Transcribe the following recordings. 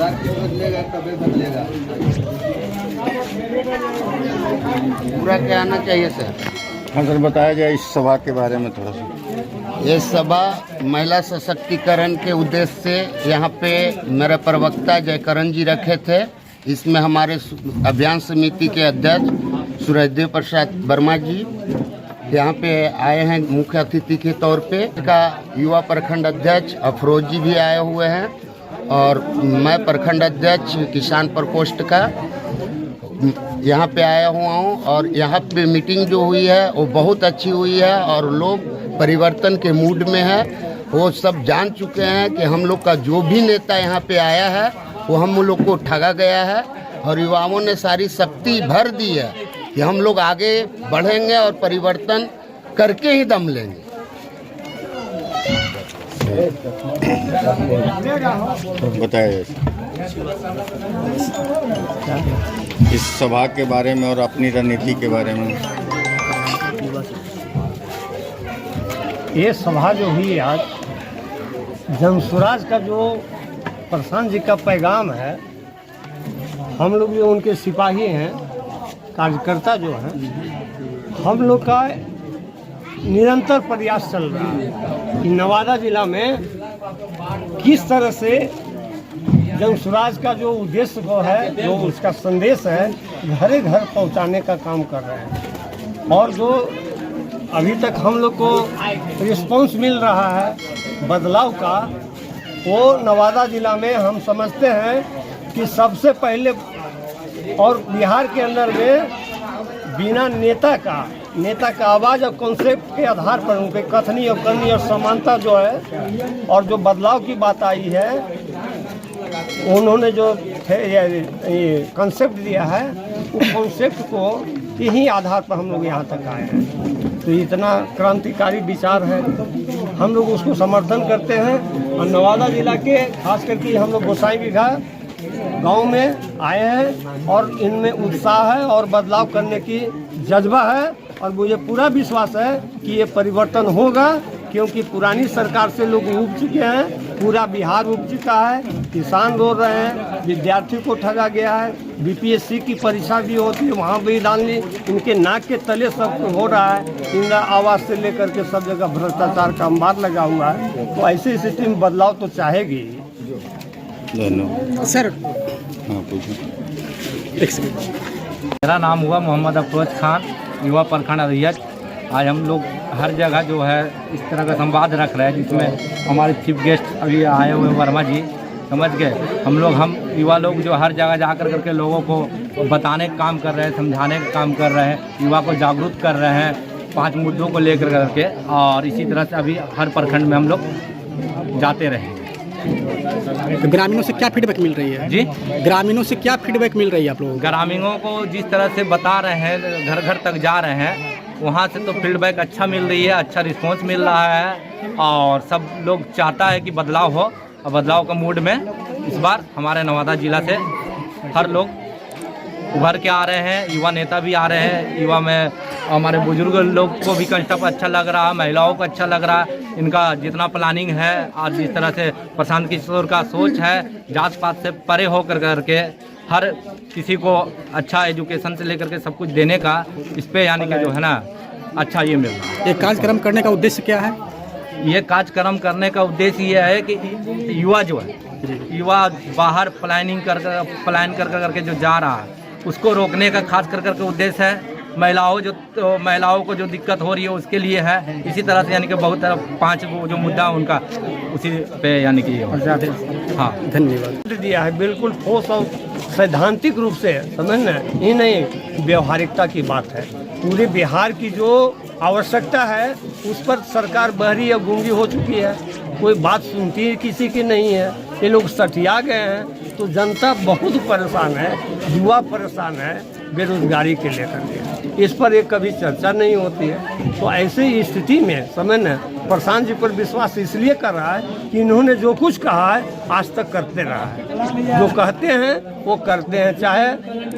बदलेगा कभी बदलेगा, पूरा क्या आना चाहिए सर। हाँ सर, बताया जाए इस सभा के बारे में थोड़ा सा। ये सभा महिला सशक्तिकरण के उद्देश्य से यहाँ पे मेरे प्रवक्ता जयकरण जी रखे थे। इसमें हमारे अभियान समिति के अध्यक्ष सूरजदेव प्रसाद वर्मा जी यहाँ पे आए हैं मुख्य अतिथि के तौर पे। का युवा प्रखंड अध्यक्ष अफरोज जी भी आए हुए हैं और मैं प्रखंड अध्यक्ष किसान प्रकोष्ठ का यहाँ पे आया हुआ हूँ। और यहाँ पे मीटिंग जो हुई है वो बहुत अच्छी हुई है और लोग परिवर्तन के मूड में है। वो सब जान चुके हैं कि हम लोग का जो भी नेता यहाँ पे आया है वो हम लोग को ठगा गया है और युवाओं ने सारी शक्ति भर दी है कि हम लोग आगे बढ़ेंगे और परिवर्तन करके ही दम लेंगे। बताया जाए इस सभा के बारे में और अपनी रणनीति के बारे में। ये सभा जो हुई आज, जनसुराज का जो प्रशांत जी का पैगाम है, हम लोग जो उनके सिपाही हैं, कार्यकर्ता जो हैं, हम लोग का निरंतर प्रयास चल रहा है कि नवादा जिला में किस तरह से जनसुराज का जो उद्देश्य को है, जो उसका संदेश है, घरे घर पहुंचाने का काम कर रहे हैं। और जो अभी तक हम लोग को रिस्पांस मिल रहा है बदलाव का, वो नवादा जिला में हम समझते हैं कि सबसे पहले और बिहार के अंदर में बिना नेता का आवाज़ और कॉन्सेप्ट के आधार पर उनके कथनी और करनी और समानता जो है और जो बदलाव की बात आई है, उन्होंने जो कॉन्सेप्ट दिया है, उस कॉन्सेप्ट को यही आधार पर हम लोग यहाँ तक आए हैं। तो इतना क्रांतिकारी विचार है, हम लोग उसको समर्थन करते हैं। और नवादा जिला के खास करके हम लोग गोसाई बिघा गांव में आए हैं और इनमें उत्साह है और बदलाव करने की जज्बा है और मुझे पूरा विश्वास है कि ये परिवर्तन होगा, क्योंकि पुरानी सरकार से लोग उब चुके हैं, पूरा बिहार उब चुका है, किसान रो रहे हैं, विद्यार्थी को ठगा गया है, बीपीएससी की परीक्षा भी होती है वहाँ भी डाल ली, इनके नाक के तले सब हो रहा है। इंदिरा आवास से लेकर के सब जगह भ्रष्टाचार का अंबार लगा हुआ है। तो ऐसी स्थिति में बदलाव तो चाहेगी। धन्यवाद सर। हाँ पूछो। मेरा नाम हुआ मोहम्मद अफरोज खान, युवा प्रखंड अध्यक्ष। आज हम लोग हर जगह जो है इस तरह का संवाद रख रहे हैं, जिसमें हमारे चीफ गेस्ट अभी आए हुए वर्मा जी, समझ गए। हम युवा लोग जो हर जगह जाकर करके लोगों को बताने का काम कर रहे हैं, समझाने का काम कर रहे हैं, युवा को जागरूक कर रहे हैं 5 मुद्दों को लेकर करके। और इसी तरह से अभी हर प्रखंड में हम लोग जाते रहेंगे। तो ग्रामीणों से क्या फीडबैक मिल रही है? जी, ग्रामीणों से क्या फीडबैक मिल रही है आप लोगों को? ग्रामीणों को जिस तरह से बता रहे हैं, घर घर तक जा रहे हैं, वहाँ से तो फीडबैक अच्छा मिल रही है, अच्छा रिस्पांस मिल रहा है और सब लोग चाहता है कि बदलाव हो। और बदलाव का मूड में इस बार हमारे नवादा जिला से हर लोग उभर के आ रहे हैं, युवा नेता भी आ रहे हैं। युवा में हमारे बुजुर्ग लोग को भी कंस्टअप अच्छा लग रहा है, महिलाओं को अच्छा लग रहा है। इनका जितना प्लानिंग है और जिस तरह से प्रशांत किशोर का सोच है, जात पात से परे होकर करके हर किसी को अच्छा एजुकेशन से लेकर के सब कुछ देने का, इस पे यानी कि जो है ना अच्छा ये मिल रहा है। ये कार्यक्रम करने का उद्देश्य क्या है? ये कार्यक्रम करने का उद्देश्य ये है कि युवा जो है, युवा बाहर प्लान कर करके जो जा रहा है, उसको रोकने का खास कर करके उद्देश्य है। महिलाओं को जो दिक्कत हो रही है उसके लिए है। इसी तरह से यानी कि बहुत 5 जो मुद्दा उनका उसी पे यानी कि हाँ धन्यवाद दिया है। बिल्कुल ठोस और सैद्धांतिक रूप से समझना, ये नहीं व्यवहारिकता की बात है। पूरे बिहार की जो आवश्यकता है उस पर सरकार बहरी या गूंगी हो चुकी है, कोई बात सुनती किसी की नहीं है। ये लोग सठिया गए हैं, तो जनता बहुत परेशान है, युवा परेशान है बेरोजगारी के लेकर के। इस पर एक कभी चर्चा नहीं होती है। तो ऐसी स्थिति में समझना, प्रशांत जी पर विश्वास इसलिए कर रहा है कि इन्होंने जो कुछ कहा है आज तक करते रहा है। जो कहते हैं वो करते हैं, चाहे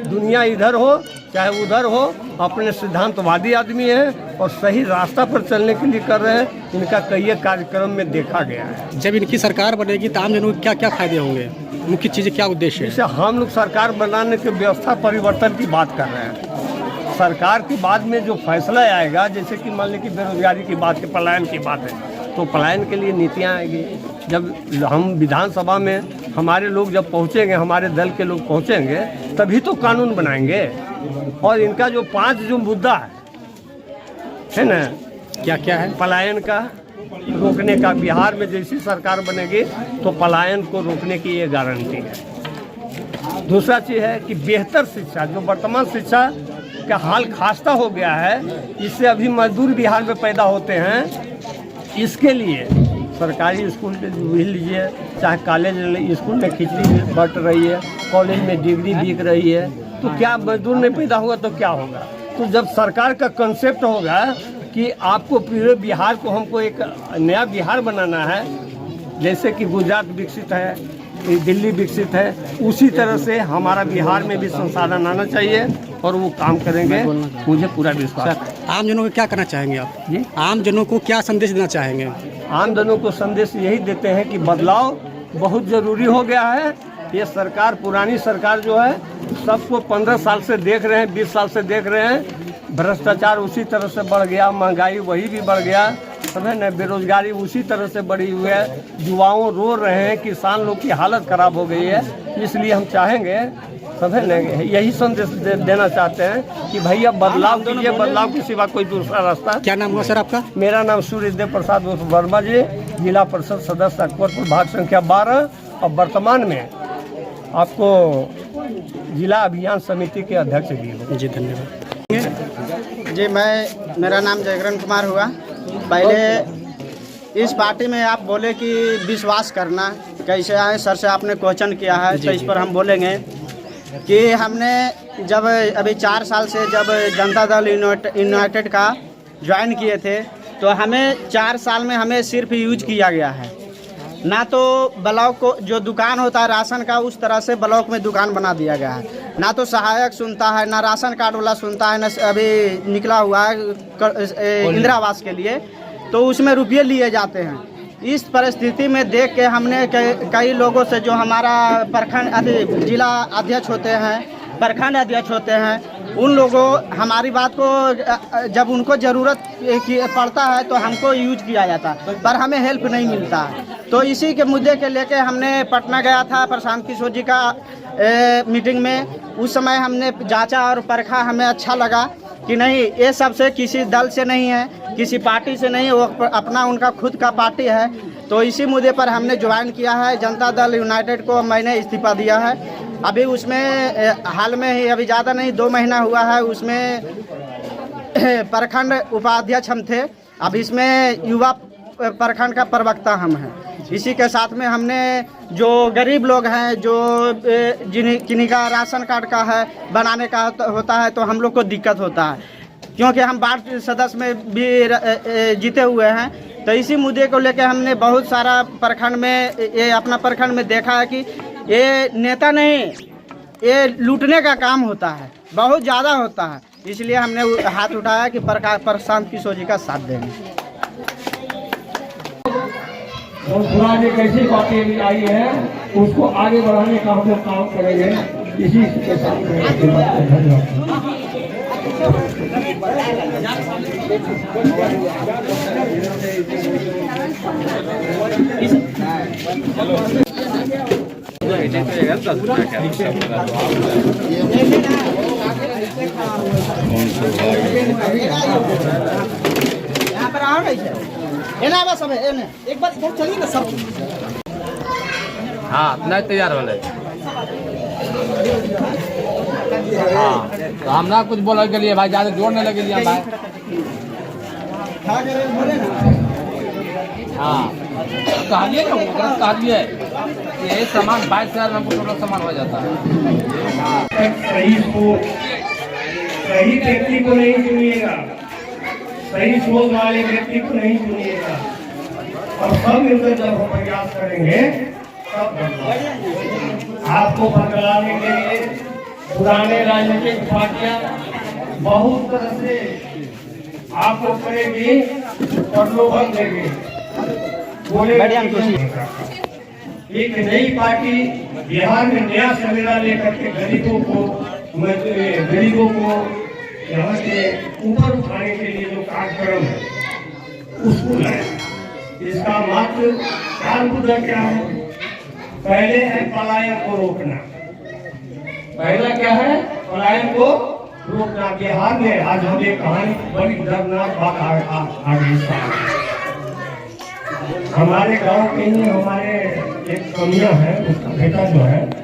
दुनिया इधर हो चाहे उधर हो। अपने सिद्धांतवादी आदमी है और सही रास्ता पर चलने के लिए कर रहे हैं। इनका कई कार्यक्रम में देखा गया है। जब इनकी सरकार बनेगी तो आम जनों को क्या क्या फायदे होंगे? मुख्य चीज़ें क्या उद्देश्य है? जैसे हम लोग सरकार बनाने की व्यवस्था परिवर्तन की बात कर रहे हैं। सरकार के बाद में जो फैसला आएगा, जैसे कि मान लीजिए कि बेरोजगारी की बात है, पलायन की बात है, तो पलायन के लिए नीतियाँ आएगी। जब हम विधानसभा में हमारे लोग जब पहुँचेंगे, हमारे दल के लोग पहुँचेंगे, तभी तो कानून बनाएंगे। और इनका जो 5 जो मुद्दा है ना, क्या क्या है? पलायन का रोकने का, बिहार में जैसी सरकार बनेगी तो पलायन को रोकने की ये गारंटी है। दूसरा चीज़ है कि बेहतर शिक्षा, जो वर्तमान शिक्षा का हाल खास्ता हो गया है, इससे अभी मजदूर बिहार में पैदा होते हैं। इसके लिए सरकारी स्कूल के भी लीजिए, चाहे कॉलेज स्कूल में खिचड़ी बट रही है, कॉलेज में डिग्री बिक रही है, तो क्या मजदूर नहीं पैदा हुआ तो क्या होगा? तो जब सरकार का कंसेप्ट होगा कि आपको पूरे बिहार को, हमको एक नया बिहार बनाना है, जैसे कि गुजरात विकसित है, दिल्ली विकसित है, उसी तरह से हमारा बिहार में भी संसाधन आना चाहिए और वो काम करेंगे, मुझे पूरा विश्वास है। आम जनों को क्या करना चाहेंगे आप जी? आम जनों को क्या संदेश देना चाहेंगे? आम जनों को संदेश यही देते हैं कि बदलाव बहुत ज़रूरी हो गया है। ये सरकार, पुरानी सरकार जो है, सबको 15 साल से देख रहे हैं, 20 साल से देख रहे हैं, भ्रष्टाचार उसी तरह से बढ़ गया, महंगाई वही भी बढ़ गया, समझे न, बेरोजगारी उसी तरह से बढ़ी हुई है, युवाओं रो रहे हैं, किसान लोग की हालत ख़राब हो गई है। इसलिए हम चाहेंगे, समझे न, यही संदेश देना चाहते हैं कि भैया बदलाव कीजिए, बदलाव के सिवा कोई दूसरा रास्ता। क्या नाम हुआ सर आपका? मेरा नाम सूर्यदेव प्रसाद वर्मा जी, जिला परिषद सदस्य अकबरपुर, भाग संख्या 12, और वर्तमान में आपको जिला अभियान समिति के अध्यक्ष भी हूँ। जी धन्यवाद। जी, मेरा नाम जयकरण कुमार हुआ। पहले इस पार्टी में आप बोले कि विश्वास करना कैसे आए, सर से आपने क्वेश्चन किया है, तो इस पर हम बोलेंगे कि हमने जब अभी 4 साल से जब जनता दल यूनाइटेड का ज्वाइन किए थे, तो हमें 4 साल में हमें सिर्फ यूज किया गया है। ना तो ब्लॉक को जो दुकान होता है राशन का, उस तरह से ब्लॉक में दुकान बना दिया गया है। ना तो सहायक सुनता है, ना राशन कार्ड वाला सुनता है, ना अभी निकला हुआ है इंदिरा आवास के लिए, तो उसमें रुपये लिए जाते हैं। इस परिस्थिति में देख के हमने कई लोगों से, जो हमारा प्रखंड जिला अध्यक्ष होते हैं, प्रखंड अध्यक्ष होते हैं, उन लोगों हमारी बात को जब उनको ज़रूरत पड़ता है तो हमको यूज किया जाता है, पर हमें हेल्प नहीं मिलता है। तो इसी के मुद्दे के लेके हमने पटना गया था प्रशांत किशोर जी का मीटिंग में। उस समय हमने जांचा और परखा, हमें अच्छा लगा कि नहीं, ये सबसे किसी दल से नहीं है, किसी पार्टी से नहीं, वो अपना उनका खुद का पार्टी है। तो इसी मुद्दे पर हमने ज्वाइन किया है जनता दल यूनाइटेड को। मैंने इस्तीफा दिया है। अभी उसमें हाल में ही, अभी ज़्यादा नहीं, 2 महीना हुआ है, उसमें प्रखंड उपाध्यक्ष हम थे, अब इसमें युवा प्रखंड का प्रवक्ता हम हैं। इसी के साथ में हमने जो गरीब लोग हैं, जो जिन्हीं का राशन कार्ड का है बनाने का होता है, तो हम लोग को दिक्कत होता है, क्योंकि हम वार्ड सदस्य में भी जीते हुए हैं। तो इसी मुद्दे को लेकर हमने बहुत सारा प्रखंड में, ये अपना प्रखंड में देखा है कि ये नेता नहीं, ये लूटने का काम होता है, बहुत ज़्यादा होता है। इसलिए हमने हाथ उठाया कि प्रशांत किशोर जी का साथ देंगे। और पुरानी कैसी बातें आई है, उसको आगे बढ़ाने का हम लोग काम करेंगे। इसी के साथ यहाँ पर आओ ना, बस अब एक बार चलिए ना सब। हाँ, नहीं तैयार हो हाँ, तो हम ना कुछ बोल के लिए भाई, ज़्यादा जोर नहीं लगे भाई। हाँ, कहानिए ना, कहानिए ये सामान 22,000 में टोटल सामान हो जाता है। सही व्यक्ति को नहीं चुनिएगा, सही सोच वाले व्यक्ति को नहीं चुनिएगा, और सब मिलकर जब हम प्रयास करेंगे तब आपको बदलाने के लिए पुराने राजनीतिक पार्टियां बहुत तरह से आपको करेगी, प्रलोभन देगी, बोले एक नई पार्टी बिहार में नया सवेरा लेकर के गरीबों को यहाँ से ऊपर उठाने के लिए जो कार्यक्रम है उसको लाए। इसका मात्र चार मुद्दा क्या है? पहले है पलायन को रोकना। पहला क्या है? पलायन को रोकना। बिहार में आज हमें कहानी बड़ी दर्दनाक बात आ गई। हमारे गांव के ही हमारे एक कमियां है, उसका बेटा जो है